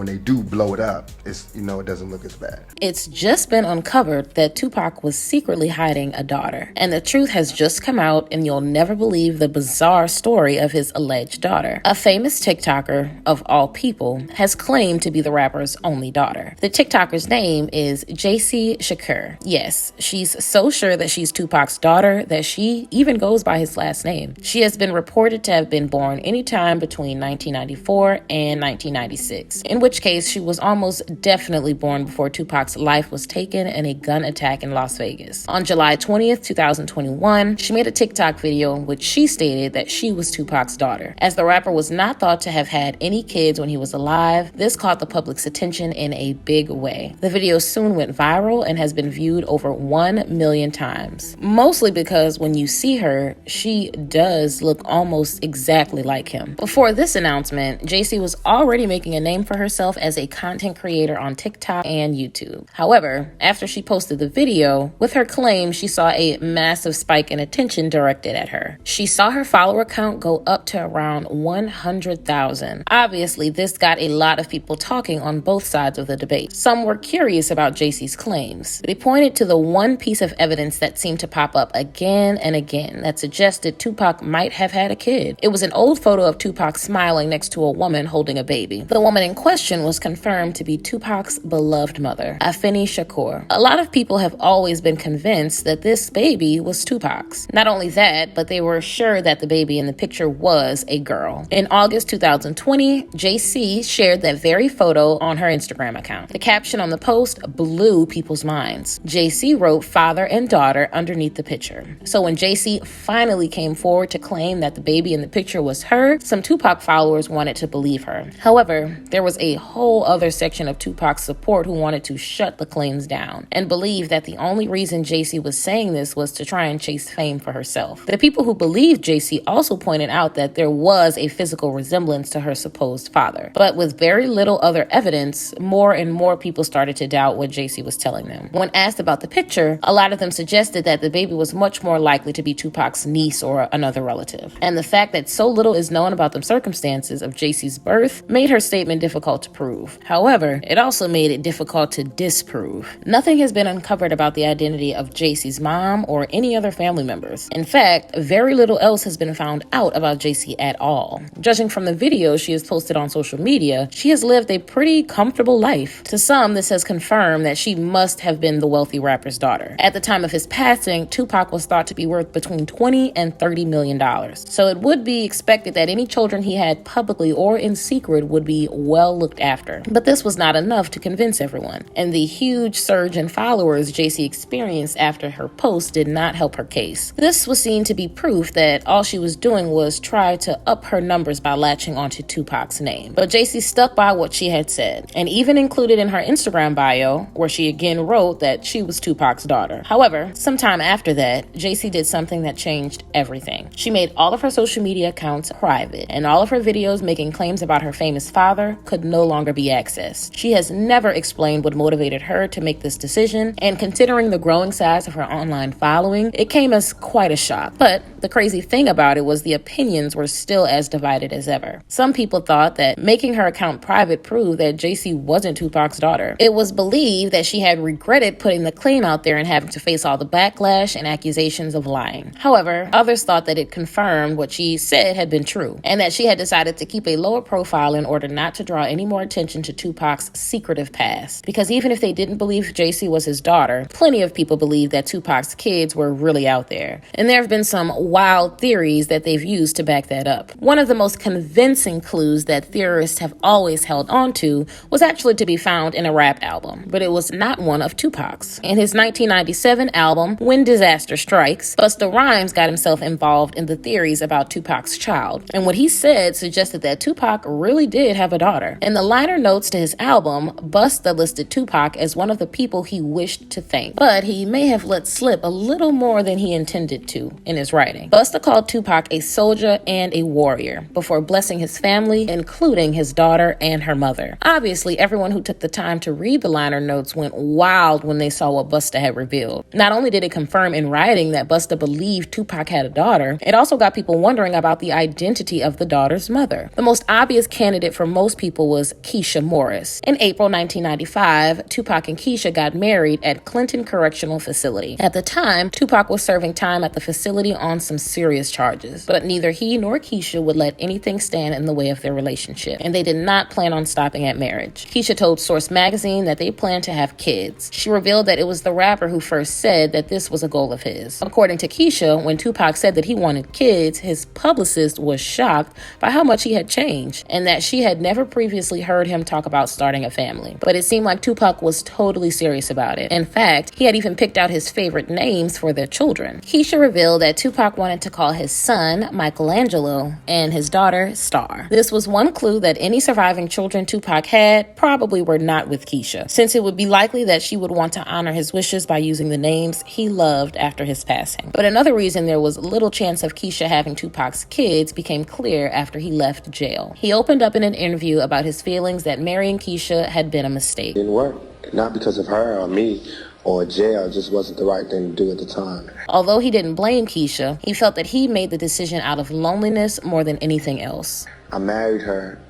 when they do blow it up, it's, you know, it doesn't look as bad. It's just been uncovered that Tupac was secretly hiding a daughter, and the truth has just come out, and you'll never believe the bizarre story of his alleged daughter. A famous TikToker, of all people, has claimed to be the rapper's only daughter. The TikToker's name is JC Shakur. Yes, she's so sure that she's Tupac's daughter that she even goes by his last name. She has been reported to have been born anytime between 1994 and 1996, in which case she was almost definitely born before Tupac's life was taken in a gun attack in Las Vegas. On July 20th, 2021, she made a TikTok video in which she stated that she was Tupac's daughter. As the rapper was not thought to have had any kids when he was alive, this caught the public's attention in a big way. The video soon went viral and has been viewed over 1 million times, mostly because when you see her, she does look almost exactly like him. Before this announcement, JC was already making a name for herself as a content creator on TikTok and YouTube. However, after she posted the video, with her claim, she saw a massive spike in attention directed at her. She saw her follower count go up to around 100,000. Obviously, this got a lot of people talking on both sides of the debate. Some were curious about JC's claims. They pointed to the one piece of evidence that seemed to pop up again and again that suggested Tupac might have had a kid. It was an old photo of Tupac smiling next to a woman holding a baby. The woman in question was confirmed to be Tupac's beloved mother, Afeni Shakur. A lot of people have always been convinced that this baby was Tupac's. Not only that, but they were sure that the baby in the picture was a girl. In August 2020, JC shared that very photo on her Instagram account. The caption on the post blew people's minds. JC wrote father and daughter underneath the picture. So when JC finally came forward to claim that the baby in the picture was her, some Tupac followers wanted to believe her. However, there was a whole other section of Tupac's support who wanted to shut the claims down and believed that the only reason JC was saying this was to try and chase fame for herself. The people who believed JC also pointed out that there was a physical resemblance to her supposed father. But with very little other evidence, more and more people started to doubt what JC was telling them. When asked about the picture, a lot of them suggested that the baby was much more likely to be Tupac's niece or another relative. And the fact that so little is known about the circumstances of JC's birth made her statement difficult to prove. However, it also made it difficult to disprove. Nothing has been uncovered about the identity of JC's mom or any other family members. In fact, very little else has been found out about JC at all. Judging from the videos she has posted on social media, she has lived a pretty comfortable life. To some, this has confirmed that she must have been the wealthy rapper's daughter. At the time of his passing, Tupac was thought to be worth between $20 and $30 million. So it would be expected that any children he had publicly or in secret would be well looked after. But this was not enough to convince everyone, and the huge surge in followers JC experienced after her post did not help her case. This was seen to be proof that all she was doing was try to up her numbers by latching onto Tupac's name. But JC stuck by what she had said, and even included in her Instagram bio, where she again wrote that she was Tupac's daughter. However, sometime after that, JC did something that changed everything. She made all of her social media accounts private, and all of her videos making claims about her famous father could no longer be accessed. She has never explained what motivated her to make this decision, and considering the growing size of her online following, it came as quite a shock. But the crazy thing about it was the opinions were still as divided as ever. Some people thought that making her account private proved that JC wasn't Tupac's daughter. It was believed that she had regretted putting the claim out there and having to face all the backlash and accusations of lying. However, others thought that it confirmed what she said had been true, and that she had decided to keep a lower profile in order not to draw any more attention to Tupac's secretive past. Because even if they didn't believe JC was his daughter, plenty of people believed that Tupac's kids were really out there. And there have been some wild theories that they've used to back that up. One of the most convincing clues that theorists have always held on to was actually to be found in a rap album, but it was not one of Tupac's. In his 1997 album, When Disaster Strikes, Busta Rhymes got himself involved in the theories about Tupac's child, and what he said suggested that Tupac really did have a daughter. In the liner notes to his album, Busta listed Tupac as one of the people he wished to thank, but he may have let slip a little more than he intended to in his writing. Busta called Tupac a soldier and a warrior before blessing his family, including his daughter and her mother. Obviously, everyone who took the time to read the liner notes went wild when they saw what Busta had revealed. Not only did it confirm in writing that Busta believed Tupac had a daughter, it also got people wondering about the identity of the daughter's mother. The most obvious candidate for most people was Keisha Morris. In April 1995, Tupac and Keisha got married at Clinton Correctional Facility. At the time, Tupac was serving time at the facility on some serious charges, but neither he nor Keisha would let anything stand in the way of their relationship, and they did not plan on stopping at marriage. Keisha told Source magazine that they planned to have kids. She revealed that it was the rapper who first said that this was a goal of his. According to Keisha, when Tupac said that he wanted kids, his publicist was shocked by how much he had changed, and that she had never previously heard him talk about starting a family. But it seemed like Tupac was totally serious about it. In fact, he had even picked out his favorite names for their children. Keisha revealed that Tupac wanted to call his son Michelangelo and his daughter Star. This was one clue that any surviving children Tupac had probably were not with Keisha, since it would be likely that she would want to honor his wishes by using the names he loved after his passing. But another reason there was little chance of Keisha having Tupac's kids became clear after he left jail. He opened up in an interview about his feelings that marrying Keisha had been a mistake. It didn't work, not because of her or me or jail, it just wasn't the right thing to do at the time. Although he didn't blame Keisha, he felt that he made the decision out of loneliness more than anything else. I married her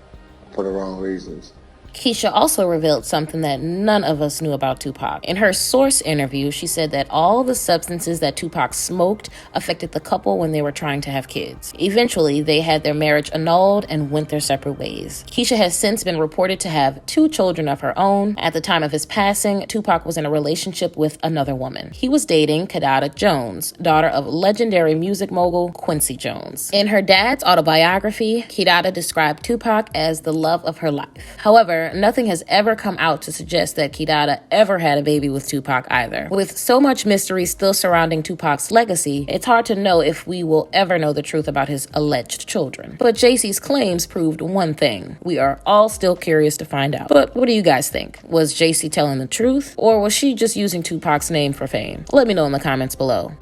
for the wrong reasons. Keisha also revealed something that none of us knew about Tupac. In her Source interview, she said that all the substances that Tupac smoked affected the couple when they were trying to have kids. Eventually, they had their marriage annulled and went their separate ways. Keisha has since been reported to have 2 children of her own. At the time of his passing, Tupac was in a relationship with another woman. He was dating Kidada Jones, daughter of legendary music mogul Quincy Jones. In her dad's autobiography, Kidada described Tupac as the love of her life. However, nothing has ever come out to suggest that Kidada ever had a baby with Tupac either. With so much mystery still surrounding Tupac's legacy, it's hard to know if we will ever know the truth about his alleged children. But JC's claims proved one thing. We are all still curious to find out. But what do you guys think? Was JC telling the truth, or was she just using Tupac's name for fame? Let me know in the comments below.